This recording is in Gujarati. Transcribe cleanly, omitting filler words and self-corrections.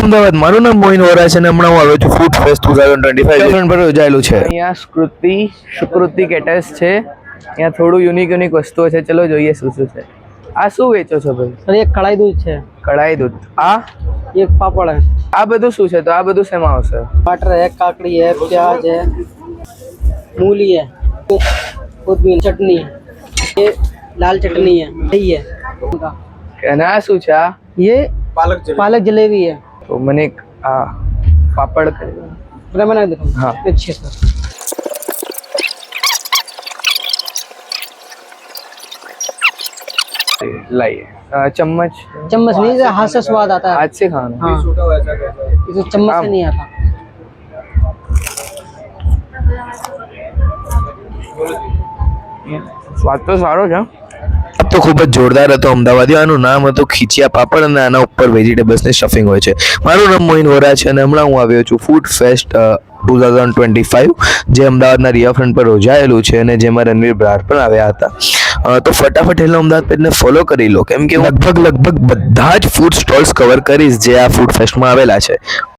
અમદાવાદ મારું નામ મોઇન વોરા છે અને હમણાં હું આવ્યો છું ફૂડ ફેસ્ટ 2025 પર યોજાયેલું છે। અહીંયા સુકૃતિ કેટર્સ છે। અહીંયા થોડું યુનિક વસ્તુઓ છે, ચલો જોઈએ શું શું છે। આ શું વેચો છો ભાઈ? सर ये कढ़ाई दूध है, કઢાઈ દૂધ। આ ये पापड़ है, આ બધું શું છે? તો આ બધું શેમાં આવશે? टमाटर है, काकड़ी है, प्याज है, मूली है, पुदीना चटनी है, ये लाल चटनी है, दही है, અને આ શું છે? આ ये पालक जलेबी है। તો મને એક આ પાપડ बना देखो हाँ। अच्छे सर। लाइए चम्मच। चम्मच नहीं, इसे हाथ से स्वाद आता है। हाथ से खाना। हाँ, इसे चम्मच से नहीं आता। स्वाद तो सारो છે। તો ખૂબ જ જોરદાર હતો અમદાવાદી। આનું નામ હતું ખીચિયા પાપડ અને આના ઉપર વેજીટેબલ્સની સ્ટફિંગ હોય છે। મારું નામ મોઇન વોરા છે અને હમણાં હું આવ્યો છું ફૂડ ફેસ્ટ 2025 જે અમદાવાદના રિવરફ્રન્ટ પર યોજાયેલું છે અને જેમાં રણવીર બ્રાર પણ આવ્યા હતા। તો ફટાફટ હેલો અમદાવાદ પેજને ફોલો કરી લો, કેમ કે હું લગભગ બધા જ ફૂડ સ્ટોલ્સ કવર કરીશ જે આ ફૂડ ફેસ્ટમાં આવેલા છે।